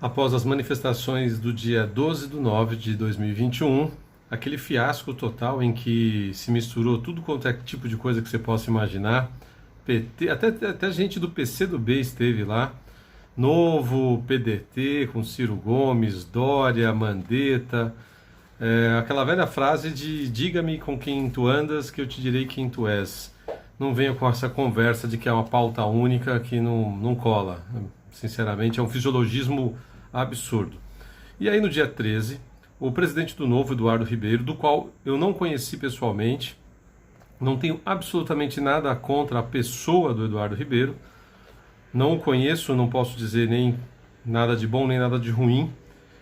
Após as manifestações do dia 12/9 de 2021, aquele fiasco total em que se misturou tudo quanto é tipo de coisa que você possa imaginar, PT, até gente do PCdoB esteve lá, Novo, PDT, com Ciro Gomes, Dória, Mandetta, aquela velha frase de diga-me com quem tu andas que eu te direi quem tu és. Não venha com essa conversa de que é uma pauta única que não cola. Sinceramente, é um fisiologismo absurdo. E aí, no dia 13, o presidente do Novo, Eduardo Ribeiro, do qual eu não conheci pessoalmente, não tenho absolutamente nada contra a pessoa do Eduardo Ribeiro, não o conheço, não posso dizer nem nada de bom nem nada de ruim.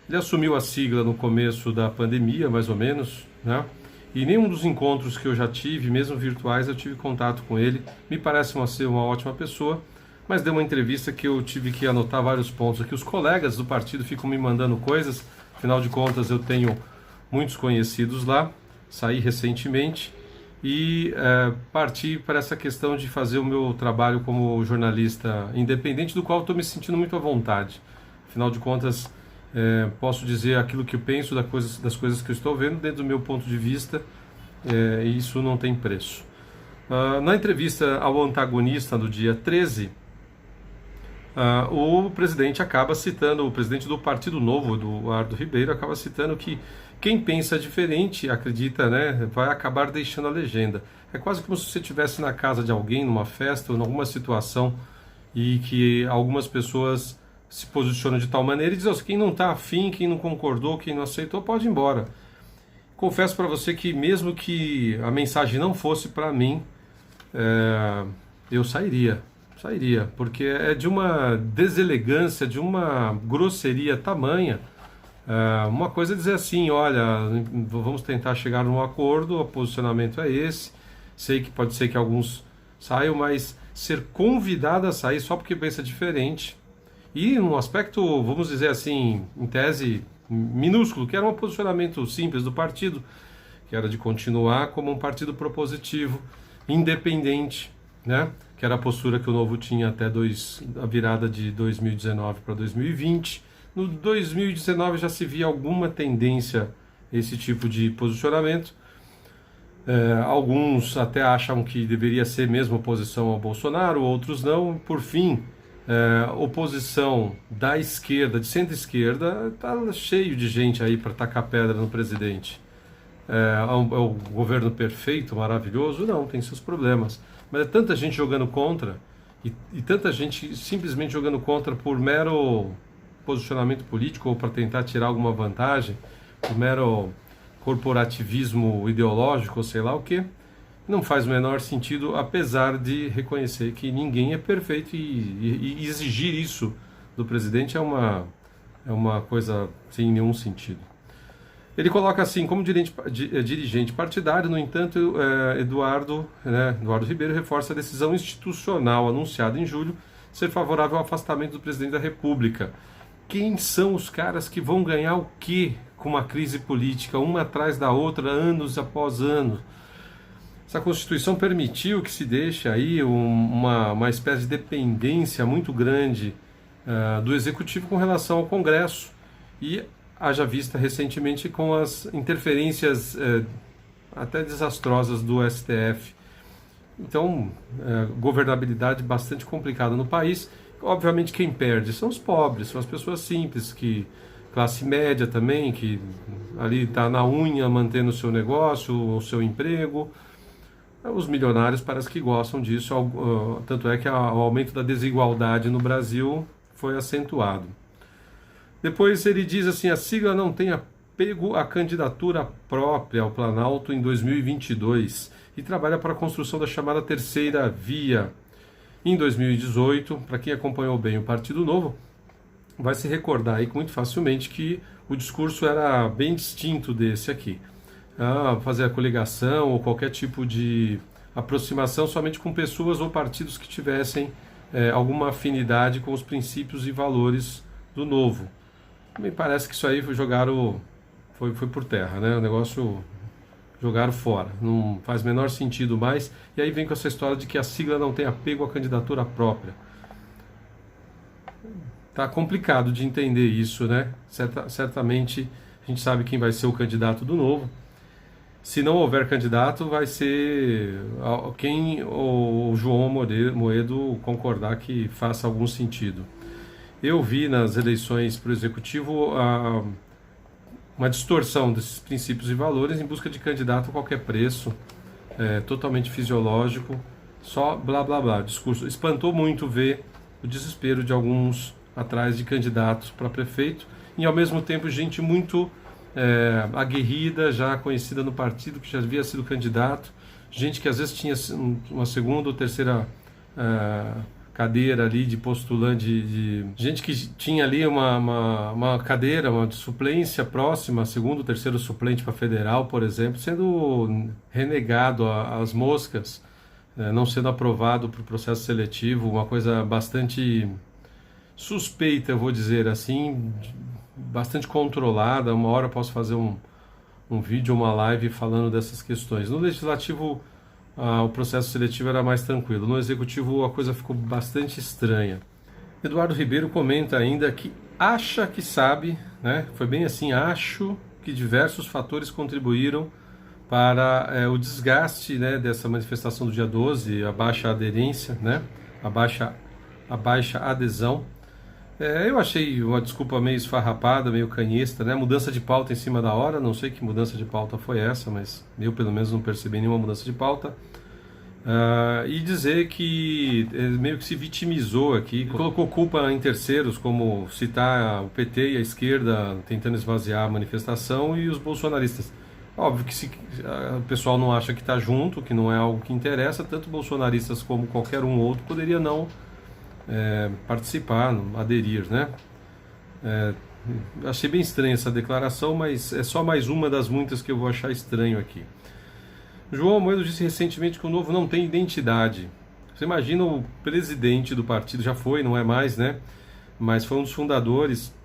Ele assumiu a sigla no começo da pandemia, mais ou menos, né? E nenhum dos encontros que eu já tive, mesmo virtuais, eu tive contato com ele. Me parece ser uma ótima pessoa, mas deu uma entrevista que eu tive que anotar vários pontos aqui. Os colegas do partido ficam me mandando coisas, afinal de contas eu tenho muitos conhecidos lá, saí recentemente e parti para essa questão de fazer o meu trabalho como jornalista independente, do qual estou me sentindo muito à vontade. Afinal de contas, posso dizer aquilo que eu penso das coisas que eu estou vendo dentro do meu ponto de vista, e isso não tem preço. Na entrevista ao antagonista do dia 13, o presidente acaba citando, o presidente do Partido Novo, Eduardo Ribeiro, acaba citando que quem pensa diferente, acredita, né, vai acabar deixando a legenda. É quase como se você estivesse na casa de alguém, numa festa ou em alguma situação, e que algumas pessoas se posicionam de tal maneira e dizem: quem não está afim, quem não concordou, quem não aceitou, pode ir embora. Confesso para você que mesmo que a mensagem não fosse para mim, eu sairia, porque é de uma deselegância, de uma grosseria tamanha. Uma coisa é dizer assim: olha, vamos tentar chegar num acordo, o posicionamento é esse, sei que pode ser que alguns saiam, mas ser convidado a sair só porque pensa diferente, e num aspecto, vamos dizer assim, em tese minúsculo, que era um posicionamento simples do partido, que era de continuar como um partido propositivo, independente, né? Que era a postura que o Novo tinha até a virada de 2019 para 2020. No 2019 já se via alguma tendência a esse tipo de posicionamento. Alguns até acham que deveria ser mesmo oposição ao Bolsonaro, outros não. Por fim, oposição da esquerda, de centro-esquerda, está cheio de gente aí para tacar pedra no presidente. É o governo perfeito, maravilhoso? Não, tem seus problemas. Mas é tanta gente jogando contra, e tanta gente simplesmente jogando contra por mero posicionamento político ou para tentar tirar alguma vantagem, por mero corporativismo ideológico ou sei lá o que, não faz o menor sentido, apesar de reconhecer que ninguém é perfeito, e exigir isso do presidente é uma coisa sem nenhum sentido. Ele coloca assim: como dirigente partidário, no entanto, Eduardo Ribeiro reforça a decisão institucional anunciada em julho ser favorável ao afastamento do presidente da República. Quem são os caras que vão ganhar o quê com uma crise política, uma atrás da outra, anos após anos? Essa Constituição permitiu que se deixe aí uma espécie de dependência muito grande do Executivo com relação ao Congresso, e haja vista recentemente com as interferências até desastrosas do STF. Então, governabilidade bastante complicada no país. Obviamente quem perde são os pobres, são as pessoas simples, classe média também, que ali está na unha mantendo o seu negócio, o seu emprego. Os milionários parece que gostam disso, tanto é que o aumento da desigualdade no Brasil foi acentuado. Depois ele diz assim: a sigla não tem apego à candidatura própria ao Planalto em 2022 e trabalha para a construção da chamada terceira via. Em 2018, para quem acompanhou bem o Partido Novo, vai se recordar aí muito facilmente que o discurso era bem distinto desse aqui. Fazer a coligação ou qualquer tipo de aproximação somente com pessoas ou partidos que tivessem alguma afinidade com os princípios e valores do Novo. Me parece que isso aí foi por terra, né? O negócio jogaram fora, não faz o menor sentido mais. E aí vem com essa história de que a sigla não tem apego à candidatura própria. tá complicado de entender isso, né? Certamente a gente sabe quem vai ser o candidato do Novo. Se não houver candidato, vai ser quem o João Moedo concordar que faça algum sentido. Eu vi nas eleições para o Executivo uma distorção desses princípios e valores em busca de candidato a qualquer preço, totalmente fisiológico, só blá blá blá, discurso. Espantou muito ver o desespero de alguns atrás de candidatos para prefeito e ao mesmo tempo gente muito aguerrida, já conhecida no partido, que já havia sido candidato, gente que às vezes tinha uma segunda ou terceira cadeira ali de postulante, gente que tinha ali uma cadeira, uma suplência próxima, segundo ou terceiro suplente para federal, por exemplo, sendo renegado às moscas, não sendo aprovado para o processo seletivo, uma coisa bastante suspeita, eu vou dizer assim, bastante controlada. Uma hora eu posso fazer um vídeo, uma live falando dessas questões. No Legislativo, o processo seletivo era mais tranquilo. No Executivo, a coisa ficou bastante estranha. Eduardo Ribeiro comenta ainda que acha que sabe, né? Foi bem assim, acho que diversos fatores contribuíram para o desgaste, né, dessa manifestação do dia 12, a baixa aderência, né? A baixa adesão. Eu achei uma desculpa meio esfarrapada, meio canhesta, né? Mudança de pauta em cima da hora, não sei que mudança de pauta foi essa, mas eu pelo menos não percebi nenhuma mudança de pauta. E dizer que meio que se vitimizou aqui, colocou culpa em terceiros, como citar o PT e a esquerda tentando esvaziar a manifestação e os bolsonaristas. Óbvio que se o pessoal não acha que está junto, que não é algo que interessa, tanto bolsonaristas como qualquer um outro poderia não participar, aderir, né? Achei bem estranha essa declaração, mas é só mais uma das muitas que eu vou achar estranho aqui. João Moedo disse recentemente que o Novo não tem identidade. Você imagina o presidente do partido, já foi, não é mais, né? Mas foi um dos fundadores,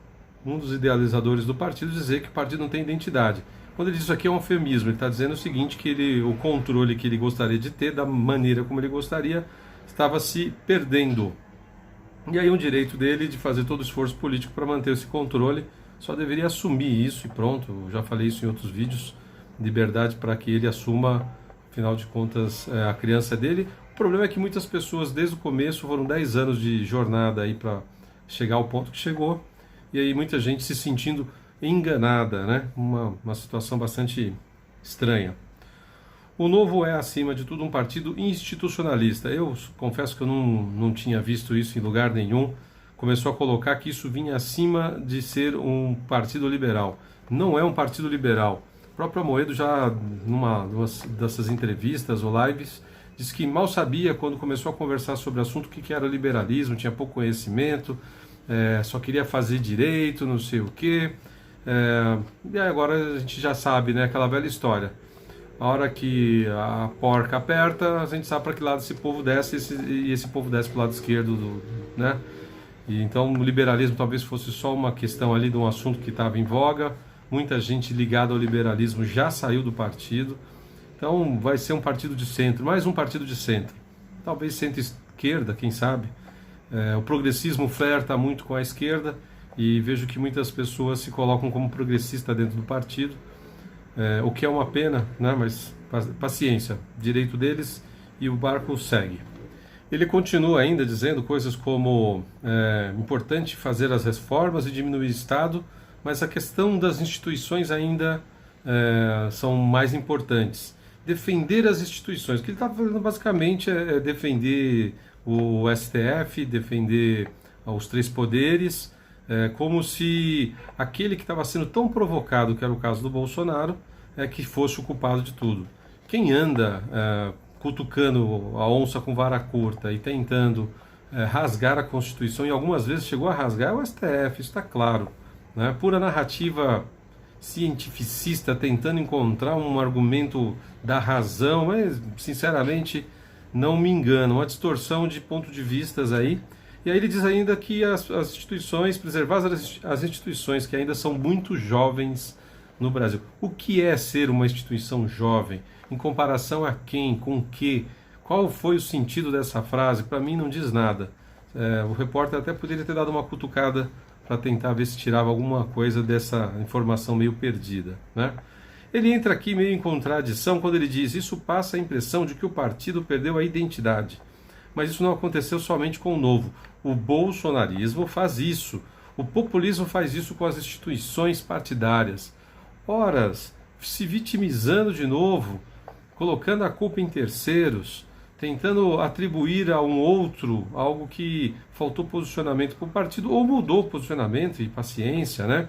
um dos idealizadores do partido, dizer que o partido não tem identidade. Quando ele diz isso aqui é um eufemismo, ele está dizendo o seguinte, que o controle que ele gostaria de ter, da maneira como ele gostaria, estava se perdendo. E aí um direito dele de fazer todo o esforço político para manter esse controle, só deveria assumir isso e pronto. Eu já falei isso em outros vídeos, liberdade para que ele assuma, afinal de contas, a criança dele. O problema é que muitas pessoas desde o começo foram 10 anos de jornada aí para chegar ao ponto que chegou, e aí muita gente se sentindo enganada, né? Uma situação bastante estranha. O Novo é, acima de tudo, um partido institucionalista. Eu confesso que eu não tinha visto isso em lugar nenhum. Começou a colocar que isso vinha acima de ser um partido liberal. Não é um partido liberal. O próprio Amoedo já, numa dessas entrevistas ou lives, disse que mal sabia, quando começou a conversar sobre o assunto, o que era liberalismo, tinha pouco conhecimento, só queria fazer direito, não sei o quê. E agora a gente já sabe, né, aquela velha história. A hora que a porca aperta, a gente sabe para que lado esse povo desce, e esse povo desce para o lado esquerdo, né? E então o liberalismo talvez fosse só uma questão ali de um assunto que estava em voga. Muita gente ligada ao liberalismo já saiu do partido. Então vai ser um partido de centro, mais um partido de centro. Talvez centro-esquerda, quem sabe. O progressismo flerta muito com a esquerda e vejo que muitas pessoas se colocam como progressista dentro do partido. O que é uma pena, né? Mas paciência, direito deles, e o barco segue. Ele continua ainda dizendo coisas como importante fazer as reformas e diminuir o Estado, mas a questão das instituições ainda são mais importantes. Defender as instituições. O que ele está fazendo basicamente é defender o STF, defender os três poderes, como se aquele que estava sendo tão provocado, que era o caso do Bolsonaro, que fosse o culpado de tudo. Quem anda cutucando a onça com vara curta e tentando rasgar a Constituição, e algumas vezes chegou a rasgar, é o STF, isso está claro, né? Pura narrativa cientificista, tentando encontrar um argumento da razão, mas sinceramente não me engano, uma distorção de ponto de vistas aí. E aí ele diz ainda que as instituições, preservar as instituições que ainda são muito jovens no Brasil. O que é ser uma instituição jovem? Em comparação a quem? Com o quê? Qual foi o sentido dessa frase? Para mim não diz nada. O repórter até poderia ter dado uma cutucada para tentar ver se tirava alguma coisa dessa informação meio perdida, né? Ele entra aqui meio em contradição quando ele diz: isso passa a impressão de que o partido perdeu a identidade. Mas isso não aconteceu somente com o Novo. O bolsonarismo faz isso. O populismo faz isso com as instituições partidárias. Ora, se vitimizando de novo, colocando a culpa em terceiros, tentando atribuir a um outro algo que faltou posicionamento para o partido, ou mudou o posicionamento, e paciência, né?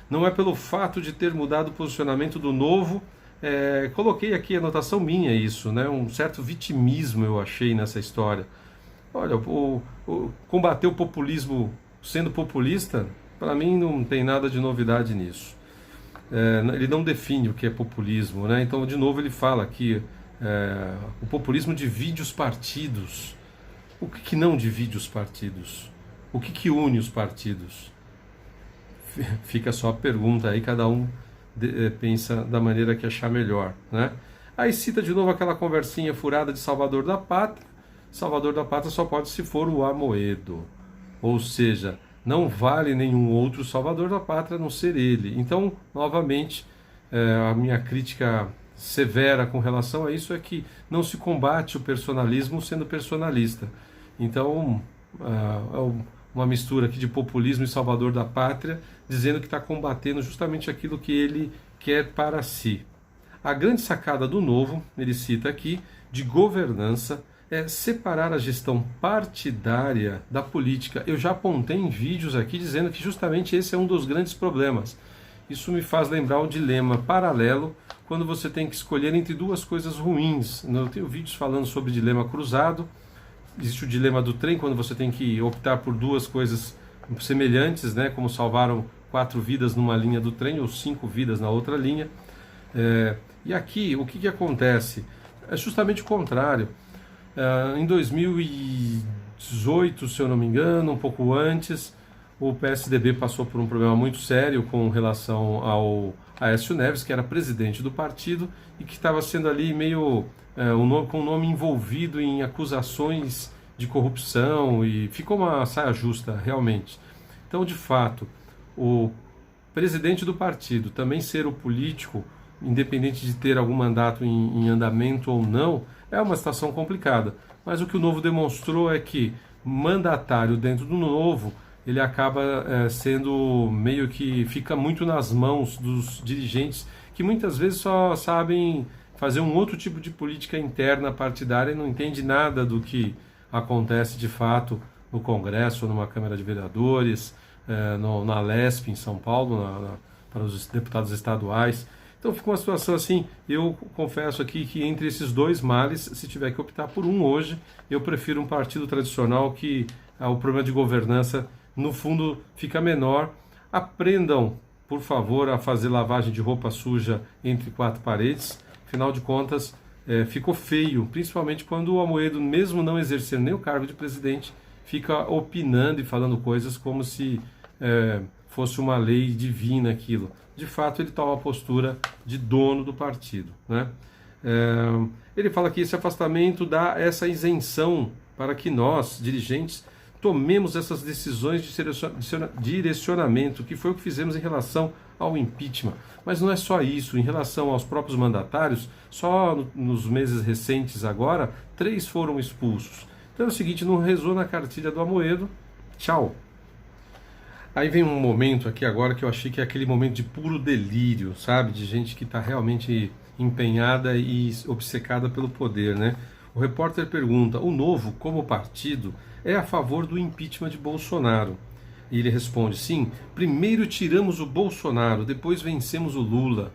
Não é pelo fato de ter mudado o posicionamento do Novo. Coloquei aqui a anotação minha isso, né? Um certo vitimismo eu achei nessa história. Olha, combater o populismo sendo populista, para mim não tem nada de novidade nisso. Ele não define o que é populismo, né? Então, de novo, ele fala aqui, o populismo divide os partidos. O que não divide os partidos? O que une os partidos? Fica só a pergunta aí, cada um pensa da maneira que achar melhor, né? Aí cita de novo aquela conversinha furada de Salvador da Pátria. Salvador da Pátria só pode se for o Amoedo, ou seja, não vale nenhum outro Salvador da Pátria a não ser ele. Então, novamente, a minha crítica severa com relação a isso é que não se combate o personalismo sendo personalista. Então, uma mistura aqui de populismo e Salvador da Pátria, dizendo que está combatendo justamente aquilo que ele quer para si. A grande sacada do Novo, ele cita aqui, de governança, é separar a gestão partidária da política. Eu já apontei em vídeos aqui dizendo que justamente esse é um dos grandes problemas. Isso me faz lembrar o dilema paralelo, quando você tem que escolher entre duas coisas ruins. Eu tenho vídeos falando sobre dilema cruzado. Existe o dilema do trem, quando você tem que optar por duas coisas semelhantes, né? Como salvaram 4 vidas numa linha do trem ou 5 vidas na outra linha. E aqui, o que acontece? É justamente o contrário. Em 2018, se eu não me engano, um pouco antes, o PSDB passou por um problema muito sério com relação ao Aécio Neves, que era presidente do partido e que estava sendo ali meio com o nome envolvido em acusações de corrupção, e ficou uma saia justa, realmente. Então, de fato, o presidente do partido também ser o político, independente de ter algum mandato em andamento ou não, é uma situação complicada. Mas o que o Novo demonstrou é que mandatário dentro do Novo, ele acaba sendo meio que fica muito nas mãos dos dirigentes, que muitas vezes só sabem fazer um outro tipo de política interna partidária e não entende nada do que acontece de fato no Congresso, numa Câmara de Vereadores, na Lesp em São Paulo, para os deputados estaduais. Então fica uma situação assim. Eu confesso aqui que entre esses dois males, se tiver que optar por um hoje, eu prefiro um partido tradicional que o problema de governança, no fundo, fica menor. Aprendam, por favor, a fazer lavagem de roupa suja entre 4 paredes. Afinal de contas, ficou feio, principalmente quando o Amoedo, mesmo não exercendo nem o cargo de presidente, fica opinando e falando coisas como se fosse uma lei divina aquilo. De fato, ele toma a postura de dono do partido, né? Ele fala que esse afastamento dá essa isenção para que nós, dirigentes, tomemos essas decisões de direcionamento, que foi o que fizemos em relação ao impeachment. Mas não é só isso. Em relação aos próprios mandatários, só nos meses recentes agora, 3 foram expulsos. Então é o seguinte, não rezou na cartilha do Amoedo, tchau. Aí vem um momento aqui agora que eu achei que é aquele momento de puro delírio, sabe? De gente que está realmente empenhada e obcecada pelo poder, né? O repórter pergunta: o Novo, como partido, é a favor do impeachment de Bolsonaro? E ele responde: sim, primeiro tiramos o Bolsonaro, depois vencemos o Lula.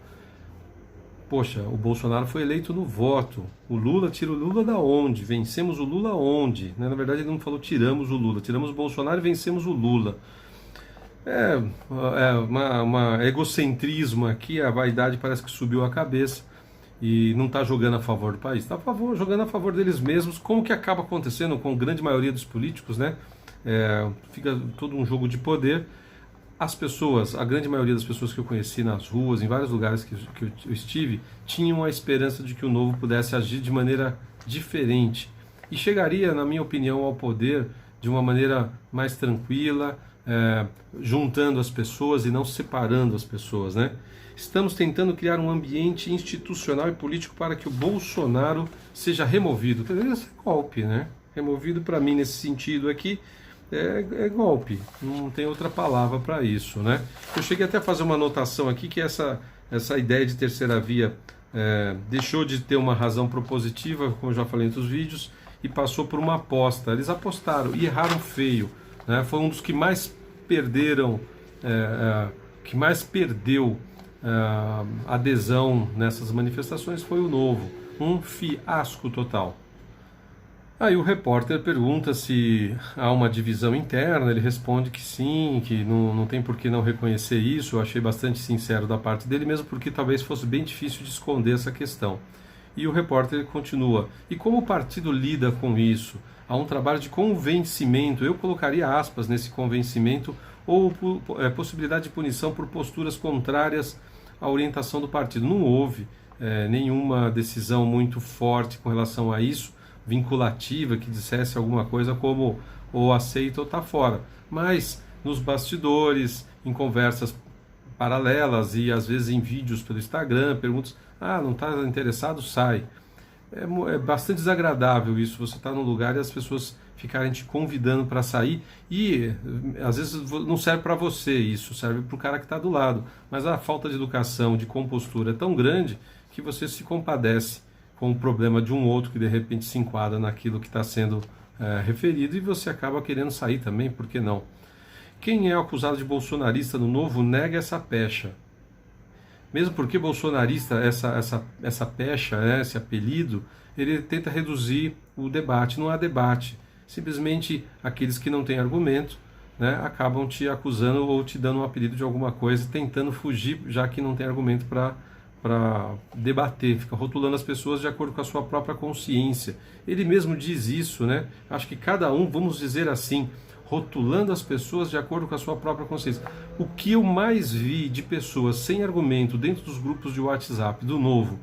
Poxa, o Bolsonaro foi eleito no voto. O Lula, tira o Lula da onde? Vencemos o Lula onde? Na verdade ele não falou tiramos o Lula, tiramos o Bolsonaro e vencemos o Lula. Uma egocentrismo aqui, a vaidade parece que subiu a cabeça e não está jogando a favor do país, está jogando a favor deles mesmos, como que acaba acontecendo com a grande maioria dos políticos, né? Fica todo um jogo de poder. As pessoas, a grande maioria das pessoas que eu conheci nas ruas, em vários lugares que eu estive, tinham a esperança de que o Novo pudesse agir de maneira diferente e chegaria, na minha opinião, ao poder de uma maneira mais tranquila, juntando as pessoas e não separando as pessoas, né? Estamos tentando criar um ambiente institucional e político para que o Bolsonaro seja removido. Quer dizer, esse é golpe, né? Removido, para mim, nesse sentido aqui, é golpe. Não tem outra palavra para isso, né? Eu cheguei até a fazer uma anotação aqui que essa ideia de terceira via deixou de ter uma razão propositiva, como eu já falei em outros vídeos, e passou por uma aposta. Eles apostaram e erraram feio, né? Foi um dos que mais perderam, que mais perdeu adesão nessas manifestações foi o Novo. Um fiasco total. Aí o repórter pergunta se há uma divisão interna, ele responde que sim, que não tem por que não reconhecer isso. Eu achei bastante sincero da parte dele, mesmo porque talvez fosse bem difícil de esconder essa questão. E o repórter continua: e como o partido lida com isso? Há um trabalho de convencimento, eu colocaria aspas nesse convencimento, ou possibilidade de punição por posturas contrárias à orientação do partido. Não houve nenhuma decisão muito forte com relação a isso, vinculativa, que dissesse alguma coisa como ou aceita ou está fora. Mas nos bastidores, em conversas paralelas e às vezes em vídeos pelo Instagram, perguntas: não está interessado, sai. É bastante desagradável isso, você está num lugar e as pessoas ficarem te convidando para sair e às vezes não serve para você isso, serve para o cara que está do lado. Mas a falta de educação, de compostura é tão grande que você se compadece com o problema de um outro que de repente se enquadra naquilo que está sendo referido e você acaba querendo sair também, por que não? Quem é acusado de bolsonarista no Novo nega essa pecha. Mesmo porque bolsonarista, essa pecha, esse apelido, ele tenta reduzir o debate. Não há debate. Simplesmente aqueles que não têm argumento, né, acabam te acusando ou te dando um apelido de alguma coisa, tentando fugir, já que não tem argumento para debater, fica rotulando as pessoas de acordo com a sua própria consciência. Ele mesmo diz isso, né? Acho que cada um, vamos dizer assim, rotulando as pessoas de acordo com a sua própria consciência. O que eu mais vi de pessoas sem argumento dentro dos grupos de WhatsApp do Novo,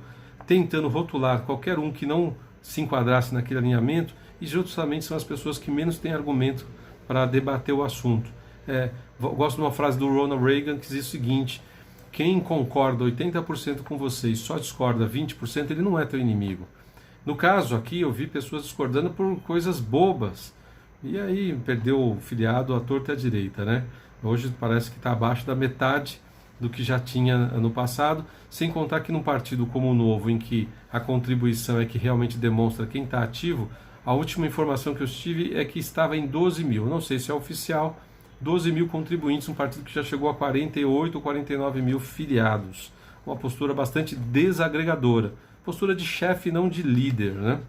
tentando rotular qualquer um que não se enquadrasse naquele alinhamento, e justamente são as pessoas que menos têm argumento para debater o assunto. Gosto de uma frase do Ronald Reagan que diz o seguinte: quem concorda 80% com você e só discorda 20%, ele não é teu inimigo. No caso aqui, eu vi pessoas discordando por coisas bobas. E aí perdeu o filiado à torta e à direita, né? Hoje parece que está abaixo da metade do que já tinha no passado, sem contar que num partido como o Novo, em que a contribuição é que realmente demonstra quem está ativo, a última informação que eu tive é que estava em 12 mil. Não sei se é oficial, 12 mil contribuintes, um partido que já chegou a 48 ou 49 mil filiados. Uma postura bastante desagregadora. Postura de chefe, não de líder, né?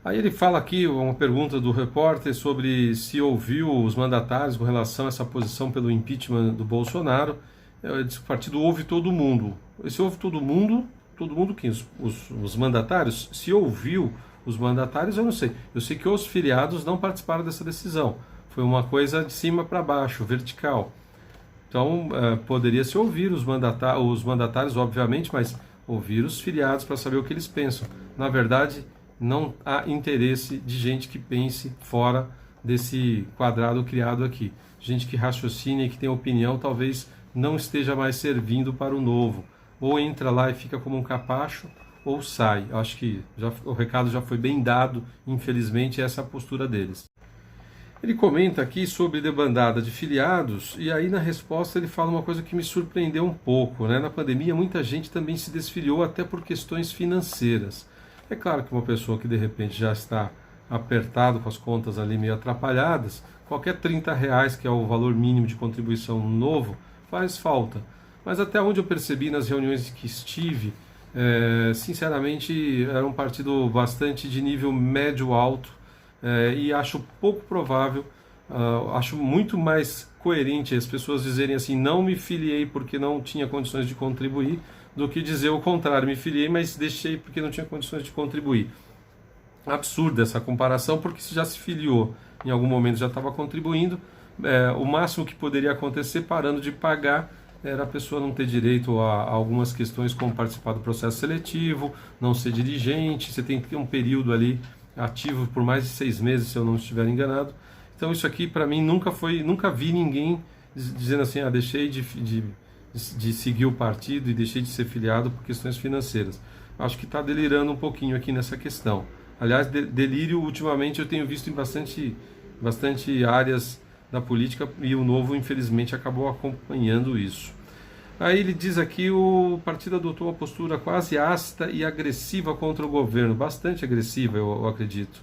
Aí ele fala aqui, uma pergunta do repórter sobre se ouviu os mandatários com relação a essa posição pelo impeachment do Bolsonaro. Ele diz que o partido ouve todo mundo. Se ouve todo mundo quem? Os mandatários? Se ouviu os mandatários, eu não sei. Eu sei que os filiados não participaram dessa decisão. Foi uma coisa de cima para baixo, vertical. Então, poderia se ouvir os mandatários, obviamente, mas ouvir os filiados para saber o que eles pensam. Na verdade, não há interesse de gente que pense fora desse quadrado criado aqui. Gente que raciocina e que tem opinião talvez não esteja mais servindo para o Novo. Ou entra lá e fica como um capacho, ou sai. Eu acho que o recado já foi bem dado, infelizmente, essa é a postura deles. Ele comenta aqui sobre debandada de filiados, e aí na resposta ele fala uma coisa que me surpreendeu um pouco, né? Na pandemia muita gente também se desfiliou até por questões financeiras. É claro que uma pessoa que de repente já está apertado com as contas ali meio atrapalhadas, qualquer R$30, que é o valor mínimo de contribuição Novo, faz falta. Mas até onde eu percebi nas reuniões que estive, sinceramente era um partido bastante de nível médio-alto, e acho pouco provável, acho muito mais coerente as pessoas dizerem assim: não me filiei porque não tinha condições de contribuir, do que dizer o contrário: me filiei, mas deixei porque não tinha condições de contribuir. Absurda essa comparação, porque se já se filiou, em algum momento já estava contribuindo, o máximo que poderia acontecer parando de pagar era a pessoa não ter direito a algumas questões como participar do processo seletivo, não ser dirigente, você tem que ter um período ali ativo por mais de 6 meses, se eu não estiver enganado. Então Então isso aqui para mim nunca vi ninguém dizendo assim, deixei de seguir o partido e deixei de ser filiado por questões financeiras. Acho que está delirando um pouquinho aqui nessa questão. Aliás, delírio ultimamente eu tenho visto em bastante áreas da política, e o Novo infelizmente acabou acompanhando isso. Aí ele diz aqui: o partido adotou uma postura quase ácida e agressiva contra o governo, bastante agressiva, eu acredito.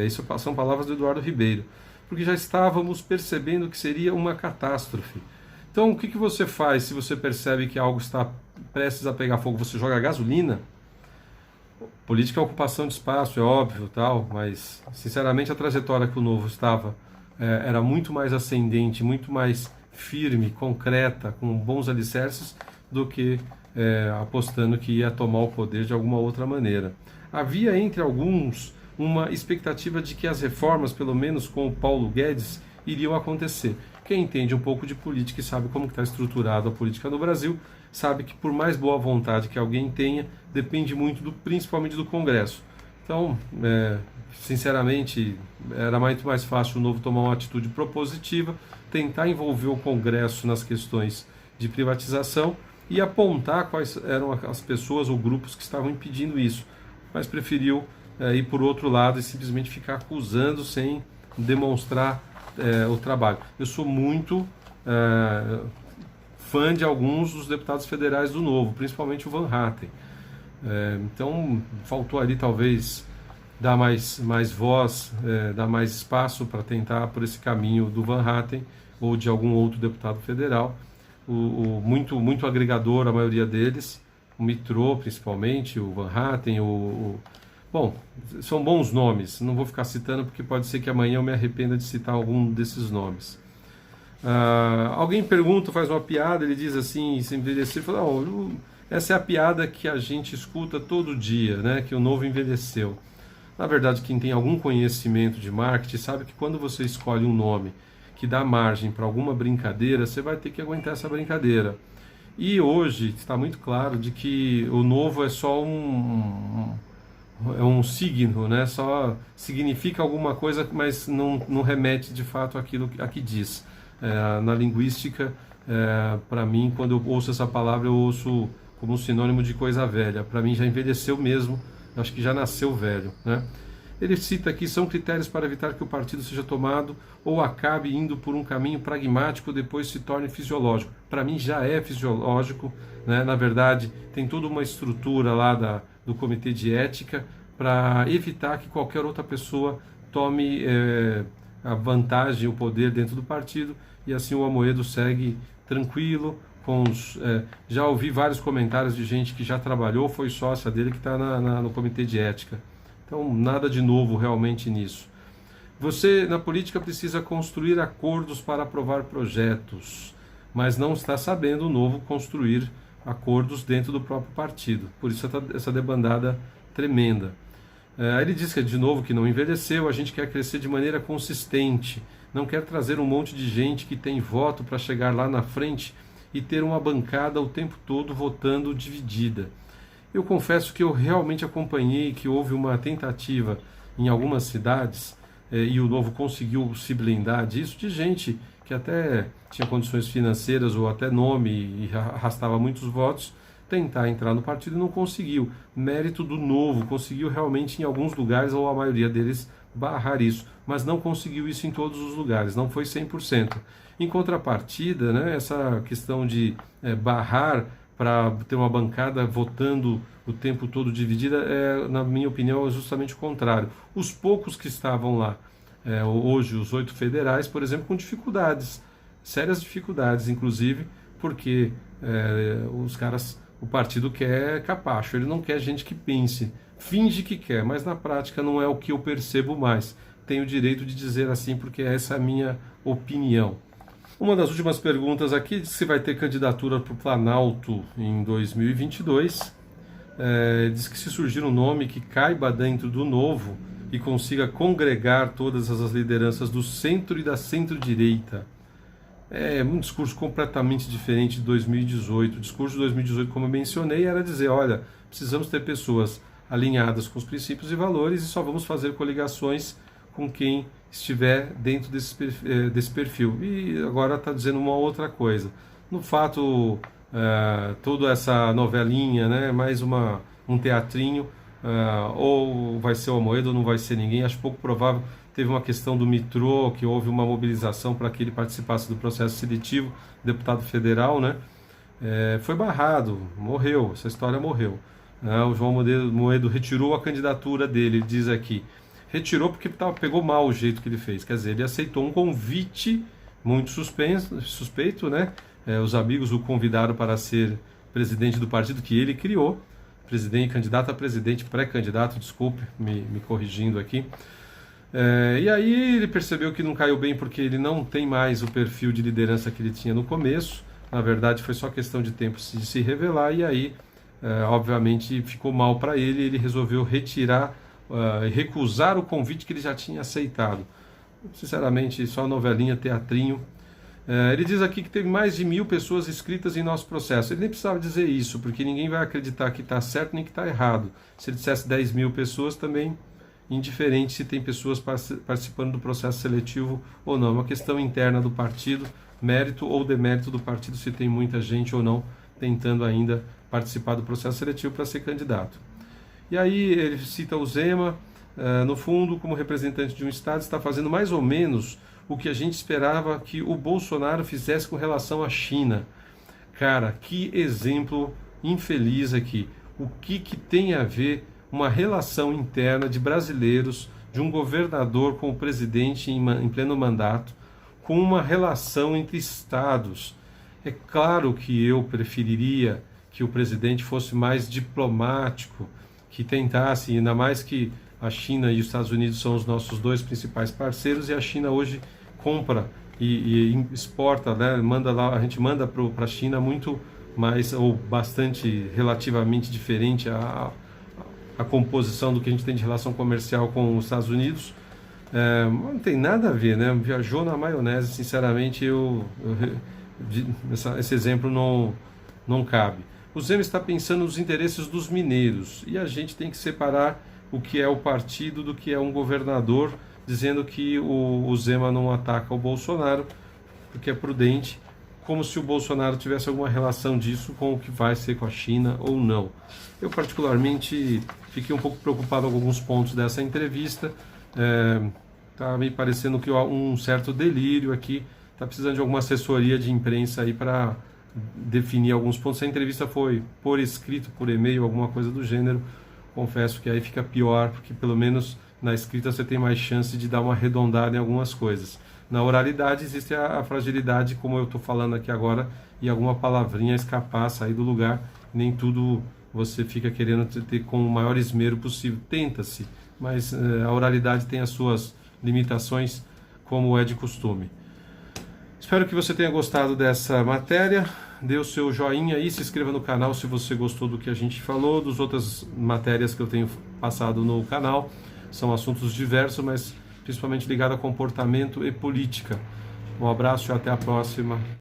Isso são palavras do Eduardo Ribeiro, porque já estávamos percebendo que seria uma catástrofe. Então, o que você faz se você percebe que algo está prestes a pegar fogo? Você joga gasolina? Política é ocupação de espaço, é óbvio, tal, mas, sinceramente, a trajetória que o Novo estava era muito mais ascendente, muito mais firme, concreta, com bons alicerces, do que apostando que ia tomar o poder de alguma outra maneira. Havia entre alguns uma expectativa de que as reformas, pelo menos com o Paulo Guedes, iriam acontecer. Quem entende um pouco de política e sabe como está estruturada a política no Brasil, sabe que por mais boa vontade que alguém tenha, depende muito principalmente do Congresso. Então, sinceramente, era muito mais fácil o Novo tomar uma atitude propositiva, tentar envolver o Congresso nas questões de privatização e apontar quais eram as pessoas ou grupos que estavam impedindo isso, mas preferiu ir por outro lado e simplesmente ficar acusando sem demonstrar o trabalho. Eu sou muito fã de alguns dos deputados federais do Novo, principalmente o Van Hatten. Então, faltou ali talvez dar mais voz, dar mais espaço para tentar por esse caminho do Van Hatten ou de algum outro deputado federal. Muito agregador a maioria deles, o Mitrô principalmente, o Van Hatten, bom, são bons nomes, não vou ficar citando porque pode ser que amanhã eu me arrependa de citar algum desses nomes. Alguém pergunta, faz uma piada, ele diz assim, se envelhecer, fala, essa é a piada que a gente escuta todo dia, né, que o Novo envelheceu. Na verdade, quem tem algum conhecimento de marketing sabe que quando você escolhe um nome que dá margem para alguma brincadeira, você vai ter que aguentar essa brincadeira. E hoje está muito claro de que o Novo é só um signo, né? Só significa alguma coisa, mas não remete de fato àquilo que diz. Na linguística, para mim, quando eu ouço essa palavra, eu ouço como um sinônimo de coisa velha. Para mim já envelheceu mesmo, acho que já nasceu velho, né? Ele cita aqui: são critérios para evitar que o partido seja tomado ou acabe indo por um caminho pragmático, depois se torne fisiológico. Para mim já é fisiológico, né? Na verdade, tem toda uma estrutura lá do Comitê de Ética para evitar que qualquer outra pessoa tome a vantagem, o poder dentro do partido, e assim o Amoedo segue tranquilo. Já ouvi vários comentários de gente que já trabalhou, foi sócia dele, que está no Comitê de Ética. Então, nada de novo realmente nisso. Você, na política, precisa construir acordos para aprovar projetos, mas não está sabendo o Novo construir acordos dentro do próprio partido. Por isso essa debandada tremenda. Ele diz que, de novo, que não envelheceu, a gente quer crescer de maneira consistente, não quer trazer um monte de gente que tem voto para chegar lá na frente e ter uma bancada o tempo todo votando dividida. Eu confesso que eu realmente acompanhei que houve uma tentativa em algumas cidades, e o Novo conseguiu se blindar disso, de gente que até tinha condições financeiras ou até nome e arrastava muitos votos, tentar entrar no partido e não conseguiu. Mérito do Novo, conseguiu realmente em alguns lugares, ou a maioria deles, barrar isso, mas não conseguiu isso em todos os lugares, não foi 100%. Em contrapartida, né, essa questão de barrar para ter uma bancada votando o tempo todo dividida, na minha opinião, é justamente o contrário. Os poucos que estavam lá, hoje os 8 federais, por exemplo, com dificuldades, sérias dificuldades, inclusive, porque o partido quer capacho, ele não quer gente que pense, finge que quer, mas na prática não é o que eu percebo mais. Tenho o direito de dizer assim, porque essa é a minha opinião. Uma das últimas perguntas aqui diz se vai ter candidatura para o Planalto em 2022. Diz que se surgir um nome que caiba dentro do Novo e consiga congregar todas as lideranças do centro e da centro-direita. É um discurso completamente diferente de 2018. O discurso de 2018, como eu mencionei, era dizer, olha, precisamos ter pessoas alinhadas com os princípios e valores e só vamos fazer coligações com quem estiver dentro desse perfil. E agora está dizendo uma outra coisa. No fato, toda essa novelinha, né, mais um teatrinho, ou vai ser o Amoedo ou não vai ser ninguém, acho pouco provável. Teve uma questão do metrô, que houve uma mobilização para que ele participasse do processo seletivo, deputado federal, né? Foi barrado, morreu, essa história morreu. O João Amoedo retirou a candidatura dele, ele diz aqui. Retirou porque pegou mal o jeito que ele fez, quer dizer, ele aceitou um convite muito suspeito, né? Os amigos o convidaram para ser presidente do partido que ele criou, candidato a presidente, pré-candidato, desculpe, me corrigindo aqui. E aí ele percebeu que não caiu bem porque ele não tem mais o perfil de liderança que ele tinha no começo. Na verdade, foi só questão de tempo de se revelar, e aí, obviamente, ficou mal para ele. Ele resolveu recusar o convite que ele já tinha aceitado. Sinceramente, só novelinha, teatrinho. Ele diz aqui que teve mais de 1.000 pessoas inscritas em nosso processo. Ele nem precisava dizer isso, porque ninguém vai acreditar que está certo nem que está errado. Se ele dissesse 10.000 pessoas, também indiferente se tem pessoas participando do processo seletivo ou não. É uma questão interna do partido, mérito ou demérito do partido, se tem muita gente ou não tentando ainda participar do processo seletivo para ser candidato. E aí ele cita o Zema, no fundo, como representante de um Estado, está fazendo mais ou menos o que a gente esperava que o Bolsonaro fizesse com relação à China. Cara, que exemplo infeliz aqui. O que tem a ver uma relação interna de brasileiros, de um governador com o presidente em pleno mandato, com uma relação entre estados? É claro que eu preferiria que o presidente fosse mais diplomático, que tentasse, ainda mais que a China e os Estados Unidos são os nossos dois principais parceiros, e a China hoje compra e exporta, né? A gente manda para a China muito mais, ou bastante, relativamente diferente a composição do que a gente tem de relação comercial com os Estados Unidos. Não tem nada a ver, né? Viajou na maionese, sinceramente, esse exemplo não cabe. O Zema está pensando nos interesses dos mineiros, e a gente tem que separar o que é o partido do que é um governador, dizendo que o Zema não ataca o Bolsonaro, porque é prudente, como se o Bolsonaro tivesse alguma relação disso com o que vai ser com a China ou não. Eu, particularmente, fiquei um pouco preocupado com alguns pontos dessa entrevista. Está me parecendo que há um certo delírio aqui, está precisando de alguma assessoria de imprensa aí para definir alguns pontos. Se a entrevista foi por escrito, por e-mail, alguma coisa do gênero, confesso que aí fica pior, porque pelo menos na escrita você tem mais chance de dar uma arredondada em algumas coisas. Na oralidade existe a fragilidade, como eu estou falando aqui agora, e alguma palavrinha escapar, sair do lugar. Nem tudo você fica querendo ter com o maior esmero possível. Tenta-se, mas a oralidade tem as suas limitações, como é de costume. Espero que você tenha gostado dessa matéria. Dê o seu joinha aí, se inscreva no canal se você gostou do que a gente falou, das outras matérias que eu tenho passado no canal. São assuntos diversos, mas principalmente ligados a comportamento e política. Um abraço e até a próxima.